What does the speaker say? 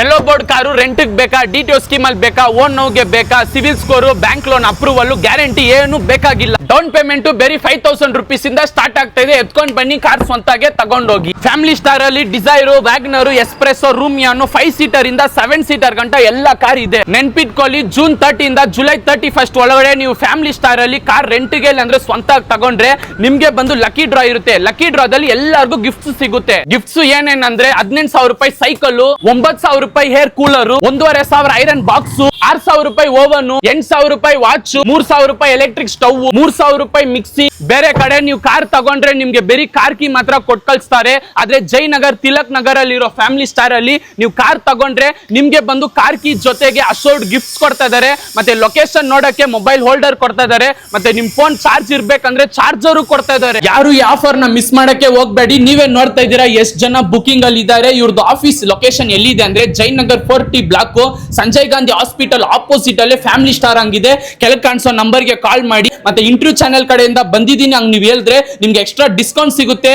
ಎಲ್ಲೋ board car rent ಬೇಕಾ, ಡಿಟಿಒ scheme ಅಲ್ಲಿ ಬೇಕಾ, ಓನ್ ನೋಗೆ ಬೇಕಾ, civil score, bank loan approval, guarantee ಏನು ಬೇಕಾಗಿಲ್ಲ. ಡೌನ್ ಪೇಮೆಂಟ್ ಬೇರೆ 5,000 ರೂಪೀಸ್ ಇಂದ ಸ್ಟಾರ್ಟ್ ಆಗ್ತಾ ಇದೆ. ಎತ್ಕೊಂಡ್ ಬನ್ನಿ, ಕಾರ್ ಸ್ವಂತಾಗೆ ತಗೊಂಡೋಗಿ. ಫ್ಯಾಮಿಲಿ ಸ್ಟಾರ್ ಅಲ್ಲಿ ಡಿಸೈರ್, ವ್ಯಾಗ್ನರ್, ಎಸ್ಪ್ರೆಸೋ, ರೂಮಿಯಾನು 5 ಸೀಟರ್ ಇಂದ 7 ಸೀಟರ್ ಗಂಟ ಎಲ್ಲ ಕಾರ್ ಇದೆ. ನೆನ್ಪಿಟ್ಕೊಳ್ಳಿ, ಜೂನ್ 30 ಇಂದ ಜುಲೈ 31 ಒಳಗಡೆ ನೀವು ಫ್ಯಾಮಿಲಿ ಸ್ಟಾರ್ ಅಲ್ಲಿ ಕಾರ್ ರೆಂಟ್ಗೆ ಅಂದ್ರೆ ಸ್ವಂತ ತಗೊಂಡ್ರೆ ನಿಮ್ಗೆ ಬಂದು ಲಕ್ಕಿ ಡ್ರಾ ಇರುತ್ತೆ. ಲಕ್ಕಿ ಡ್ರಾದಲ್ಲಿ ಎಲ್ಲರಿಗೂ ಗಿಫ್ಟ್ಸ್ ಸಿಗುತ್ತೆ. ಗಿಫ್ಟ್ಸ್ ಏನೇನಂದ್ರೆ 18,000 ರೂಪಾಯಿ ಸೈಕಲ್, 9,000 ರೂಪಾಯಿ ಹೇರ್ ಕೂಲರ್, 1,500 ಐರನ್ ಬಾಕ್ಸ್, 6,000 ರೂಪಾಯಿ ಓವನ್, 8,000 ರೂಪಾಯಿ ವಾಚ್, 3,000 ರೂಪಾಯಿ ಎಲೆಕ್ಟ್ರಿಕ್ ಸ್ಟವ್, 3,000 ರೂಪಾಯಿ ಮಿಕ್ಸಿ. ಬೇರೆ ಕಡೆ ನೀವು ಕಾರ್ ತಗೊಂಡ್ರೆ ನಿಮ್ಗೆ ಬರೀ ಕಾರ್ ಕೀ ಮಾತ್ರ ಕೊಟ್ಟು ಕಳಿಸ್ತಾರೆ. ಆದ್ರೆ ಜಯನಗರ್, ತಿಲಕ್ ನಗರ್ ಅಲ್ಲಿರೋ ಫ್ಯಾಮಿಲಿ ಸ್ಟಾರ್ ಅಲ್ಲಿ ನೀವು ಕಾರ್ ತಗೊಂಡ್ರೆ ನಿಮ್ಗೆ ಬಂದು ಕಾರ್ ಕೀ ಜೊತೆಗೆ ಅಶೋರ್ಡ್ ಗಿಫ್ಟ್ಸ್ ಕೊಡ್ತಾ ಇದಾರೆ. ಮತ್ತೆ ಲೊಕೇಶನ್ ನೋಡಕ್ಕೆ ಮೊಬೈಲ್ ಹೋಲ್ಡರ್ ಕೊಡ್ತಾ ಇದಾರೆ. ಮತ್ತೆ ನಿಮ್ ಫೋನ್ ಚಾರ್ಜ್ ಇರ್ಬೇಕಂದ್ರೆ ಚಾರ್ಜರ್ ಕೊಡ್ತಾ ಇದಾರೆ. ಯಾರು ಈ ಆಫರ್ ನ ಮಿಸ್ ಮಾಡಕ್ಕೆ ಹೋಗ್ಬೇಡಿ. ನೀವೇ ನೋಡ್ತಾ ಇದ್ದೀರಾ ಎಷ್ಟು ಜನ ಬುಕಿಂಗ್ ಅಲ್ಲಿ ಇದ್ದಾರೆ. ಇವ್ರದ್ದು ಆಫೀಸ್ ಲೊಕೇಶನ್ ಎಲ್ಲಿದೆ ಅಂದ್ರೆ Jayanagar 4T block, Sanjay Gandhi hospital opposite ಅಲ್ಲೇ ಫ್ಯಾಮಿಲಿ ಸ್ಟಾರ್ ಹಂಗಿದೆ. ಕೆಳಗೆ ಕಾಣಿಸೋ ನಂಬರ್ಗೆ ಕಾಲ್ ಮಾಡಿ. ಮತ್ತೆ ಇಂಟರ್ವ್ಯೂ ಚಾನೆಲ್ ಕಡೆಯಿಂದ ಬಂದಿದ್ದೀನಿ ಹಂಗ್ ನೀವು ಹೇಳಿದ್ರೆ ನಿಮ್ಗೆ ಎಕ್ಸ್ಟ್ರಾ ಡಿಸ್ಕೌಂಟ್ ಸಿಗುತ್ತೆ.